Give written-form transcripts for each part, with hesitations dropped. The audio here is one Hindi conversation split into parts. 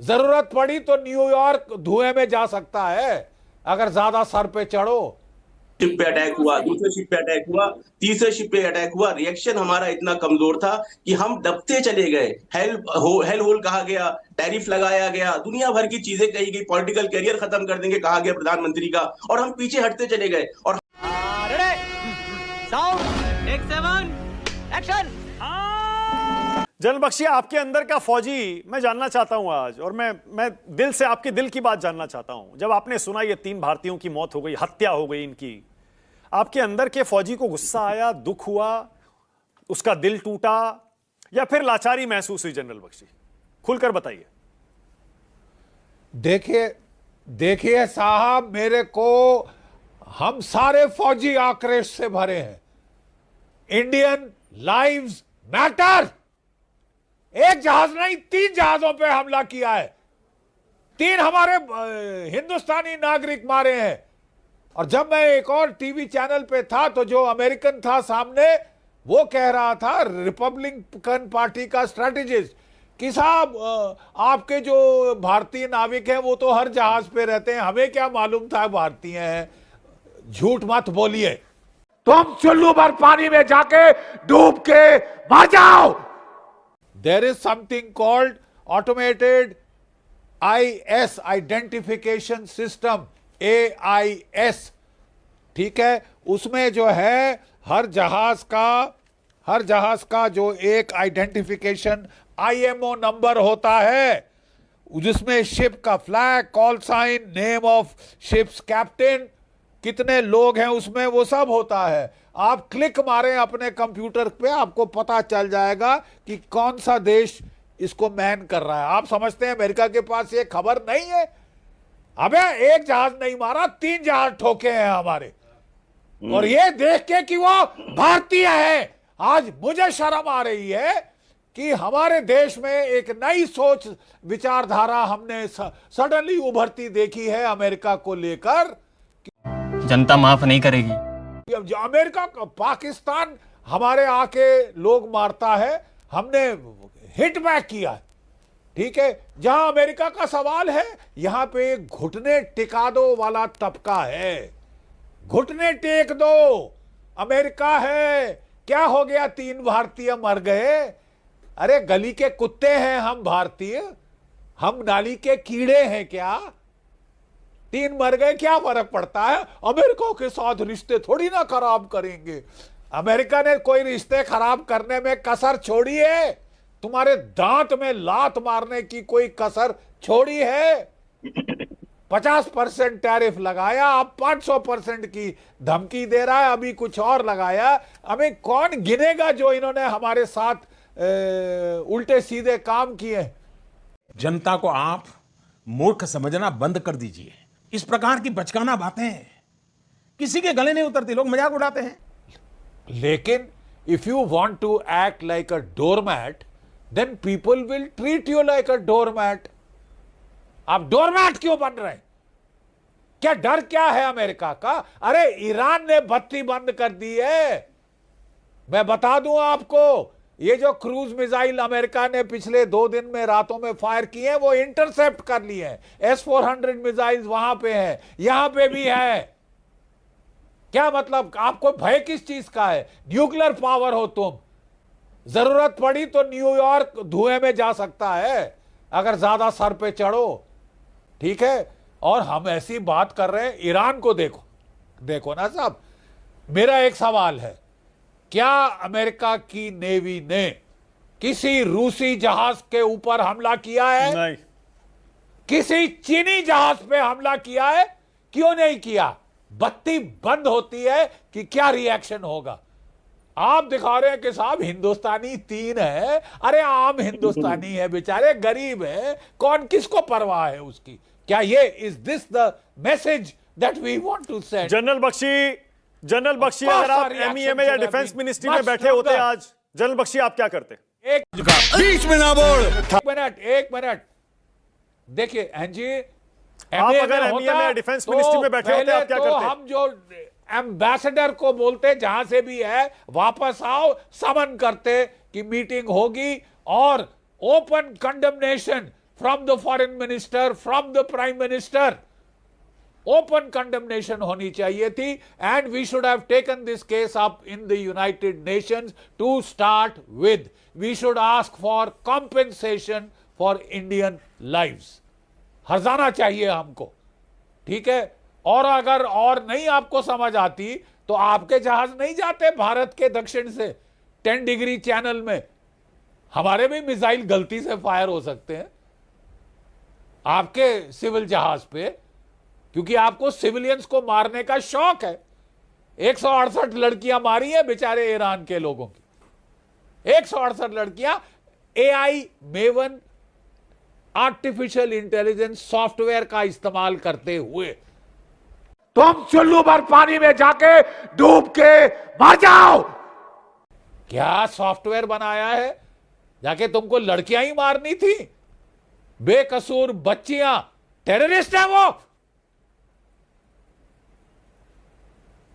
जरूरत पड़ी तो न्यूयॉर्क धुएं में जा सकता है अगर ज्यादा सर पे चढ़ो। शिप पे अटैक हुआ, दूसरे शिप पे अटैक हुआ, तीसरे शिप पे अटैक हुआ। रिएक्शन हमारा इतना कमजोर था कि हम दबते चले गए। हेल होल कहा गया, टैरिफ लगाया गया, दुनिया भर की चीजें कही गई, पॉलिटिकल करियर खत्म कर देंगे कहा गया प्रधानमंत्री का, और हम पीछे हटते चले गए। और जनरल बख्शी, आपके अंदर का फौजी मैं जानना चाहता हूं आज, और मैं दिल से आपके दिल की बात जानना चाहता हूं। जब आपने सुना ये 3 भारतीयों की मौत हो गई, हत्या हो गई इनकी, आपके अंदर के फौजी को गुस्सा आया, दुख हुआ, उसका दिल टूटा, या फिर लाचारी महसूस हुई? जनरल बख्शी, खुलकर बताइए। देखिए साहब, मेरे को हम सारे फौजी आक्रोश से भरे हैं। Indian lives matter. एक जहाज नहीं, 3 जहाजों पे हमला किया है, 3 हमारे हिंदुस्तानी नागरिक मारे हैं। और जब मैं एक और टीवी चैनल पे था तो जो अमेरिकन था सामने, वो कह रहा था, रिपब्लिकन पार्टी का स्ट्रेटेजिस्ट, कि साहब आपके जो भारतीय नाविक हैं वो तो हर जहाज पे रहते हैं, हमें क्या मालूम था भारतीय हैं। झूठ मत बोलिए, तुम चुल्लू भर पानी में जाके डूब के मर जाओ। There is something called automated IS, identification system, AIS, ठीक है। उसमें जो है हर जहाज का जो एक आइडेंटिफिकेशन IMO नंबर होता है, जिसमें शिप का flag, call sign, name of ships captain, कितने लोग हैं उसमें, वो सब होता है। आप क्लिक मारें अपने कंप्यूटर पे, आपको पता चल जाएगा कि कौन सा देश इसको मैन कर रहा है। आप समझते हैं अमेरिका के पास ये खबर नहीं है? अबे एक जहाज नहीं मारा, 3 जहाज ठोके हैं हमारे, और ये देख के कि वो भारतीय है। आज मुझे शर्म आ रही है कि हमारे देश में एक नई सोच विचारधारा हमने सडनली उभरती देखी है अमेरिका को लेकर। जनता माफ नहीं करेगी। अमेरिका, पाकिस्तान हमारे आके लोग मारता है, हमने हिट बैक किया, ठीक है। जहां अमेरिका का सवाल है, यहां पे घुटने टिका दो वाला तबका है। घुटने टेक दो, अमेरिका है। क्या हो गया, 3 भारतीय मर गए? अरे गली के कुत्ते हैं हम भारतीय, हम नाली के कीड़े हैं क्या? 3 मर गए, क्या फर्क पड़ता है? अमेरिका के साथ रिश्ते थोड़ी ना खराब करेंगे। अमेरिका ने कोई रिश्ते खराब करने में कसर छोड़ी है? तुम्हारे दांत में लात मारने की कोई कसर छोड़ी है? 50% टैरिफ लगाया, अब 500% की धमकी दे रहा है, अभी कुछ और लगाया। हमें कौन गिनेगा जो इन्होंने हमारे साथ उल्टे सीधे काम किए? जनता को आप मूर्ख समझना बंद कर दीजिए। इस प्रकार की बचकाना बातें किसी के गले नहीं उतरती, लोग मजाक उड़ाते हैं। लेकिन if you want to act like a doormat, then people will treat you like a doormat. आप डोरमैट क्यों बन रहे हैं? क्या डर क्या है अमेरिका का? अरे ईरान ने बत्ती बंद कर दी है। मैं बता दूं आपको, ये जो क्रूज मिसाइल अमेरिका ने पिछले 2 दिन में रातों में फायर किए हैं, वो इंटरसेप्ट कर लिए हैं। S-400 मिसाइल्स वहां पे है, यहां पे भी है। क्या मतलब, आपको भय किस चीज का है? न्यूक्लियर पावर हो तुम, जरूरत पड़ी तो न्यूयॉर्क धुएं में जा सकता है अगर ज्यादा सर पे चढ़ो, ठीक है। और हम ऐसी बात कर रहे हैं, ईरान को देखो ना साहब। मेरा एक सवाल है, क्या अमेरिका की नेवी ने किसी रूसी जहाज के ऊपर हमला किया है? नहीं। किसी चीनी जहाज पे हमला किया है? क्यों नहीं किया? बत्ती बंद होती है कि क्या रिएक्शन होगा? आप दिखा रहे हैं कि साहब हिंदुस्तानी 3 है। अरे आम हिंदुस्तानी है, बेचारे गरीब है, कौन किसको परवाह है उसकी? क्या ये is this the message that we want to send? General Bakshi, अगर आप MEA या डिफेंस मिनिस्ट्री में बैठे होते आज, जनरल बख्शी, आप क्या करते? एक बीच में ना बोल। एक मिनट देखिए जी, आप अगर MEA में डिफेंस मिनिस्ट्री में बैठे होते, आप क्या करते? हम जो एम्बेसडर को बोलते, जहां से भी है वापस आओ, समन करते कि मीटिंग होगी और open condemnation from the foreign minister, from the prime minister. Open condemnation होनी चाहिए थी, and we should have taken this case up in the United Nations to start with. We should ask for compensation for Indian lives. हर्जाना चाहिए हमको, ठीक है. और अगर और नहीं आपको समझ आती तो आपके जहाज नहीं जाते भारत के दक्षिण से 10 डिग्री चैनल में. हमारे भी मिसाइल गलती से फायर हो सकते हैं आपके सिविल जहाज पे, क्योंकि आपको सिविलियंस को मारने का शौक है. 168 लड़कियां मारी है बेचारे ईरान के लोगों की. 168 लड़कियां AI maven artificial intelligence software का इस्तेमाल करते हुए. तुम चुल्लू भर पानी में जाके डूब के मर जाओ. क्या सॉफ्टवेयर बनाया है? जाके तुमको लड़कियां ही मारनी थी, बेकसूर बच्चियां. टेररिस्ट है वो.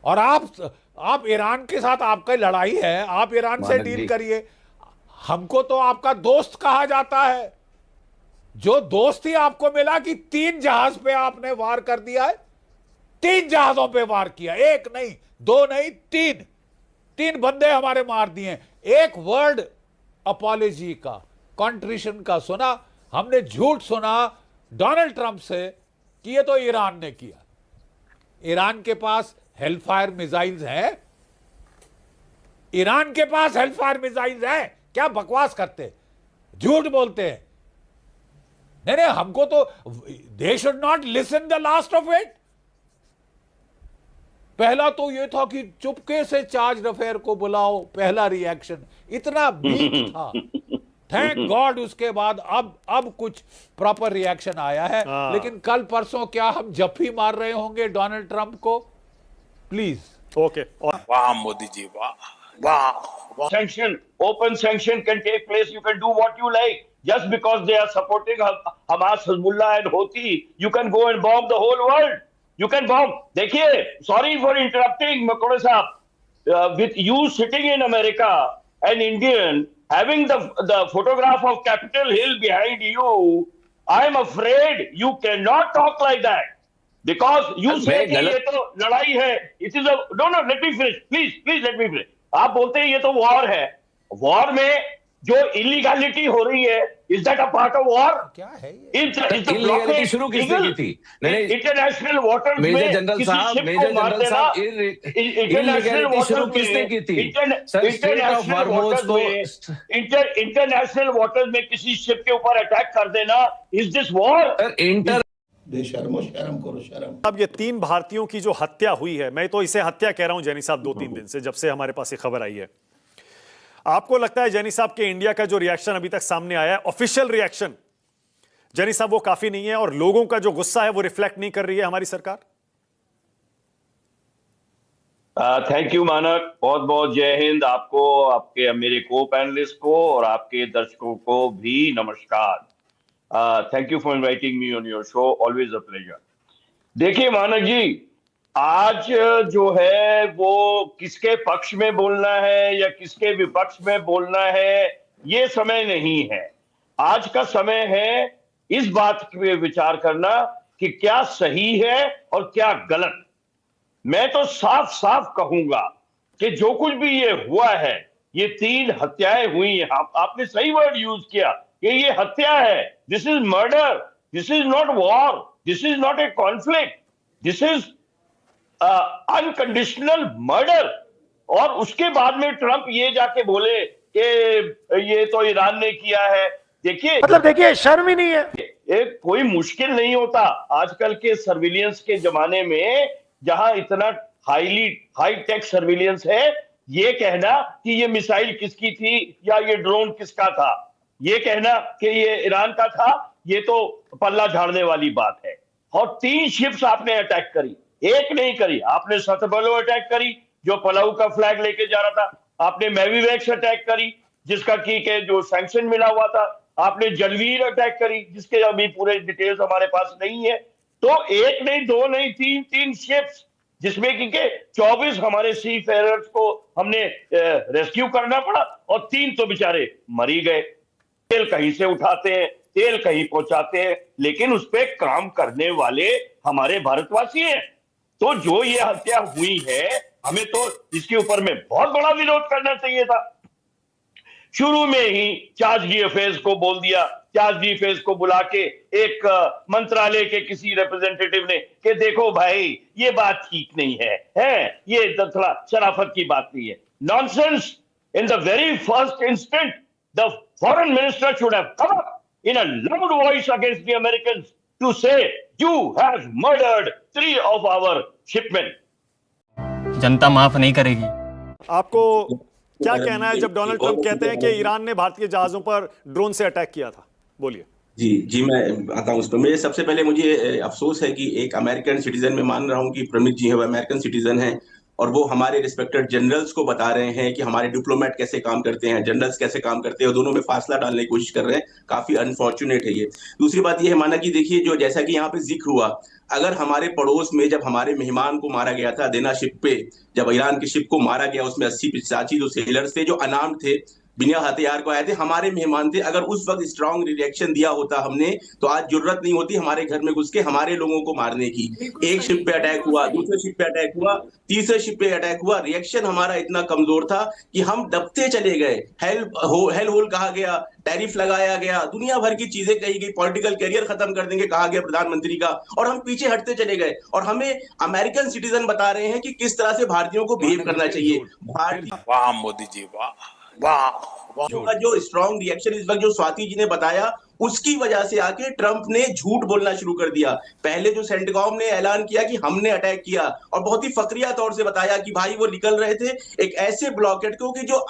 और आप ईरान के साथ आपका लड़ाई है, आप ईरान से डील करिए. हमको तो आपका दोस्त कहा जाता है. जो दोस्ती आपको मिला कि 3 जहाज पे आपने वार कर दिया है. 3 जहाजों पे वार किया, 1 नहीं 2 नहीं 3 बंदे हमारे मार दिए. एक वर्ड अपॉलॉजी का, कंट्रीशन का सुना हमने. झूठ सुना डोनाल्ड ट्रंप से कि ये तो ईरान ने किया. ईरान के पास हेलफायर मिसाइल्स है. ईरान के पास हेलफायर मिसाइल्स है. क्या बकवास करते, झूठ बोलते हैं. नहीं, हमको तो they should not listen the last of it. पहला तो ये था कि चुपके से चार्ज अफेयर को बुलाओ. पहला रिएक्शन इतना वीक था. थैंक गॉड उसके बाद अब कुछ प्रॉपर रिएक्शन आया है. लेकिन कल परसों क्या हम जफ्फी मार रहे होंगे डोनाल्ड ट्रंप को? प्लीज. ओके. वाह मोदी जी, वाह वाह. Sanction, open sanction can take place. You can do what you like. Just because they are supporting Hamas, Hezbollah and Houthi, you can go and bomb the whole world. You can bomb. देखिए, sorry for interrupting, Makode साहब. With you sitting in America, an Indian having the photograph of Capitol Hill behind you, I am afraid you cannot talk like that. Because you say कि ये तो लड़ाई है. It is a no. Let me finish. Please let me finish. आप बोलते हैं ये तो वॉर है. वॉर में जो इलीगैलिटी हो रही है, is that a part of war? क्या है ये? इलीगैलिटी शुरू किसने की थी? इंटरनेशनल वाटर मेजर जनरल साहब, इलीगैलिटी शुरू किसने की थी? इंटरनेशनल वाटर में किसी शिप के ऊपर अटैक कर देना, इज दिस वॉर? शर्म करो शर्म. अब ये 3 भारतीयों की जो हत्या हुई है, मैं तो इसे हत्या कह रहा हूं जैनी साहब, 2-3 दिन से जब से हमारे पास ये खबर आई है. आपको लगता है जैनी साहब के इंडिया का जो रिएक्शन अभी तक सामने आया है, ऑफिशियल रिएक्शन, जैनी साहब वो काफी नहीं है और लोगों का जो गुस्सा है वो रिफ्लेक्ट नहीं कर रही है हमारी सरकार? थैंक यू मानक, बहुत बहुत जय हिंद आपको, आपके मेरे को पैनलिस्ट को और आपके दर्शकों को भी नमस्कार. Thank you for inviting me on your show, always a pleasure. देखिए मानक जी, आज जो है वो किसके पक्ष में बोलना है या किसके विपक्ष में बोलना है, ये समय नहीं है. आज का समय है इस बात पे विचार करना कि क्या सही है और क्या गलत. मैं तो साफ साफ कहूंगा कि जो कुछ भी ये हुआ है, ये 3 हत्याएं हुई हैं. आपने सही वर्ड यूज किया कि ये हत्या है. This is murder, this is not war, this is not a conflict, this is unconditional murder. और उसके बाद में ट्रंप ये जाके बोले कि ये तो ईरान ने किया है. देखिए, मतलब देखिए, शर्म ही नहीं है. एक कोई मुश्किल नहीं होता आजकल के सर्विलियंस के जमाने में, जहां इतना हाई टेक सर्विलियंस है, ये कहना कि ये मिसाइल किसकी थी या ये ड्रोन किसका था, ये कहना कि ये ईरान का था, ये तो पल्ला झाड़ने वाली बात है. और 3 शिप्स आपने अटैक करी, एक नहीं करी. आपने सतबलो अटैक करी जो पलाऊ का फ्लैग लेके जा रहा था. आपने मैवीवैक्स अटैक करी जिसका की के जो सैंक्शन मिला हुआ था. आपने जलवीर अटैक करी जिसके अभी पूरे डिटेल्स हमारे पास नहीं है. तो 1 नहीं 2 नहीं 3 शिप्स, जिसमें कि 24 हमारे सी फेयरर्स को हमने रेस्क्यू करना पड़ा और 3 तो बेचारे मरी गए. तेल कहीं से उठाते हैं, तेल कहीं पहुंचाते हैं, लेकिन उस पर काम करने वाले हमारे भारतवासी हैं। तो जो ये हत्या हुई है, हमें तो इसके ऊपर में बहुत बड़ा विरोध करना चाहिए था। शुरू में ही चार्ज डी अफेयर्स को बोल दिया, चार्ज डी अफेयर्स को बुला के एक मंत्रालय के किसी रिप्रेजेंटेटिव ने कि देखो भाई ये बात ठीक नहीं है, ये थोड़ा शराफत की बात नहीं है। Nonsense. In the very first instant the foreign minister should have come up in a loud voice against the Americans to say you have murdered 3 of our shipmen। जनता माफ नहीं करेगी। आपको क्या कहना है जब डोनाल्ड ट्रंप कहते हैं कि ईरान ने भारतीय जहाजों पर ड्रोन से अटैक किया था? बोलिए। जी मैं आता हूँ उस पर। मेरे सबसे पहले मुझे अफसोस है कि एक अमेरिकन सिटीजन, मैं मान रहा हूँ कि प्रमित जी है वो अमेरिकन सिटीजन हैं, और वो हमारे रिस्पेक्टेड जनरल्स को बता रहे हैं कि हमारे डिप्लोमेट कैसे काम करते हैं, जनरल्स कैसे काम करते हैं, और दोनों में फासला डालने की कोशिश कर रहे हैं। काफी अनफॉर्चुनेट है ये। दूसरी बात ये है माना कि देखिए, जो जैसा कि यहाँ पे जिक्र हुआ, अगर हमारे पड़ोस में जब हमारे मेहमान को मारा गया था देना शिप पे, जब ईरान की शिप को मारा गया, उसमें 80-85 जो सेलर्स थे जो अनार्म्ड थे, बिना हथियार को आए थे, हमारे मेहमान थे, अगर उस वक्त स्ट्रांग रिएक्शन दिया होता हमने, तो आज जरूरत नहीं होती हमारे घर में घुस के हमारे लोगों को मारने की। एक शिप पे अटैक हुआ, दूसरे शिप पे अटैक हुआ, तीसरे शिप पे अटैक हुआ, रिएक्शन हमारा इतना कमजोर था कि हम दबते चले गए। हेल होल कहा गया, टैरिफ लगाया गया, दुनिया भर की चीजें कही गई, पॉलिटिकल कैरियर खत्म कर देंगे कहा गया प्रधानमंत्री का, और हम पीछे हटते चले गए। और हमें अमेरिकन सिटीजन बता रहे हैं कि किस तरह से भारतीयों को बिहेव करना चाहिए। वाह मोदी जी, वाह वाह। जो स्ट्रॉन्ग रिएक्शन इस वक्त जो स्वाति जी ने बताया, उसकी वजह से आके ट्रंप ने झूठ बोलना शुरू कर दिया। पहले जो सेंटकॉम ने ऐलान किया कि हमने अटैक किया, और बहुत ही फकरिया तौर से बताया कि भाई वो निकल रहे थे एक ऐसे ब्लॉकेट को कि जो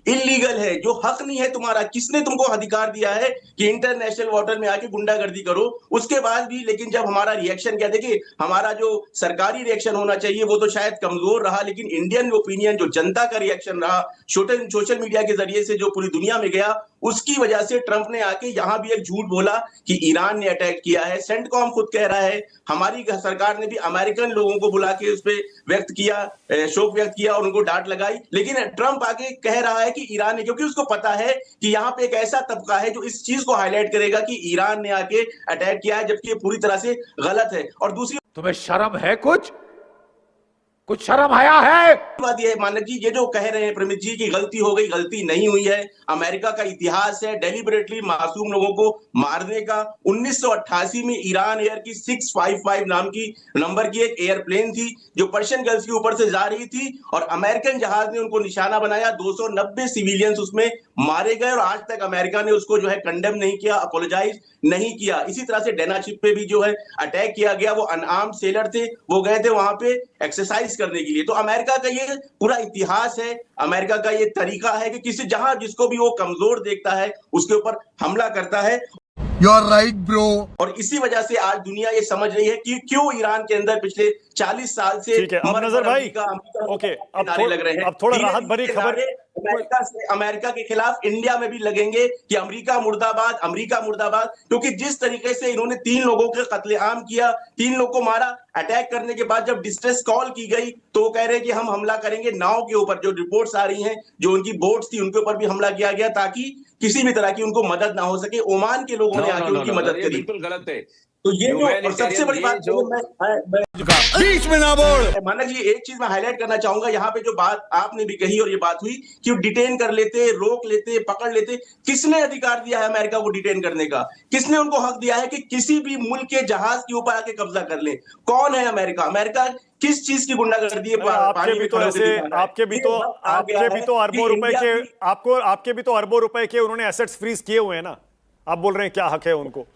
इलीगल है, जो हक नहीं है तुम्हारा, किसने तुमको अधिकार दिया है कि इंटरनेशनल वाटर में आके गुंडागर्दी करो। उसके बाद भी लेकिन जब हमारा रिएक्शन क्या, देखिए हमारा जो सरकारी रिएक्शन होना चाहिए वो तो शायद कमजोर रहा, लेकिन इंडियन ओपिनियन, जो जनता का रिएक्शन रहा सोशल मीडिया के जरिए से जो पूरी दुनिया में गया, उसकी वजह से ट्रंप ने आके यहां भी एक झूठ बोला कि ईरान ने अटैक किया है। सेंटकॉम खुद कह रहा है, हमारी सरकार ने भी अमेरिकन लोगों को बुला के उस पर व्यक्त किया, शोक व्यक्त किया और उनको डांट लगाई, लेकिन ट्रंप आके कह रहा है कि ईरान ने, क्योंकि उसको पता है कि यहाँ पे एक ऐसा तबका है जो इस चीज को हाईलाइट करेगा कि ईरान ने आके अटैक किया है, जबकि ये पूरी तरह से गलत है। और दूसरी, तुम्हें शर्म है? कुछ शर्म आया है? बात यह है मानक जी, ये जो कह रहे हैं प्रमित जी की गलती हो गई, गलती नहीं हुई है। अमेरिका का इतिहास है डेलिबरेटली मासूम लोगों को मारने का। 1988 में ईरान एयर की 655 नाम की नंबर की एक एयरप्लेन थी जो पर्शियन गल्फ के ऊपर से जा रही थी, और अमेरिकन जहाज ने उनको निशाना बनाया। 290 सिविलियंस उसमें मारे गए, और आज तक अमेरिका ने उसको जो है कंडेम नहीं किया, अपोलोजाइज नहीं किया। इसी तरह से डेना शिप पे भी जो है अटैक किया गया, वो अनआर्म्ड सेलर थे, वो गए थे वहां पे एक्सरसाइज करने के लिए। तो अमेरिका का ये पूरा इतिहास है, अमेरिका का ये तरीका है कि किसी जहां जिसको भी वो कमजोर देखता है उसके ऊपर हमला करता है। You are right, bro। और इसी वजह से आज दुनिया ये समझ रही है कि क्यों ईरान के अंदर पिछले 40 साल से ठीक है, अब नजर भाई, ओके, अब लग रहे हैं। अब थोड़ा राहत भरी खबर अमेरिका के खिलाफ इंडिया में भी लगेंगे कि अमेरिका मुर्दाबाद, अमेरिका मुर्दाबाद, क्योंकि जिस तरीके से इन्होंने 3 लोगों के कत्लेआम किया, 3 लोगों को मारा। अटैक करने के बाद जब डिस्ट्रेस कॉल की गई तो वो कह रहे हैं कि हम हमला करेंगे नाव के ऊपर। जो रिपोर्ट्स आ रही हैं, जो उनकी बोट्स थी उनके ऊपर भी हमला किया गया ताकि किसी भी तरह की उनको मदद ना हो सके। ओमान के लोगों ने आके उनकी मदद करी। बिल्कुल गलत है। तो ये जो सबसे बड़ी बात जो बीच में ना बोल। मानक जी, एक चीज मैं हाईलाइट करना चाहूंगा, यहाँ पे जो बात आपने भी कही और ये बात हुई कि डिटेन कर लेते, रोक लेते, पकड़ लेते, किसने अधिकार दिया है अमेरिका को डिटेन करने का? किसने उनको हक दिया है कि किसी भी मुल्क के जहाज के ऊपर आके कब्जा कर ले? कौन है अमेरिका? अमेरिका किस चीज की गुंडागर्दी है? आपके भी तो ऐसे, आपके भी तो अरबों रुपए के, आपके भी तो अरबों रुपए के उन्होंने एसेट्स फ्रीज किए हुए हैं ना। आप बोल रहे हैं क्या हक है उनको?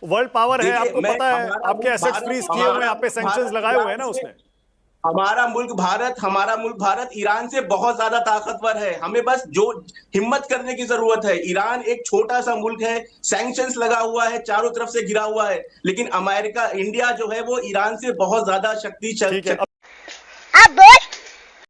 वर्ल्ड पावर है, आपको पता है, आपके एसेट्स फ्रीज किए हुए हैं, आप पे सैंक्शंस लगाए हुए हैं ना उसने। हमारा मुल्क भारत ईरान से बहुत ज्यादा ताकतवर है। हमें बस जो हिम्मत करने की जरूरत है। ईरान एक छोटा सा मुल्क है, सैंक्शंस लगा हुआ है, चारों तरफ से घिरा हुआ है, लेकिन इंडिया जो है वो ईरान से बहुत ज्यादा शक्तिशाली। अब बोल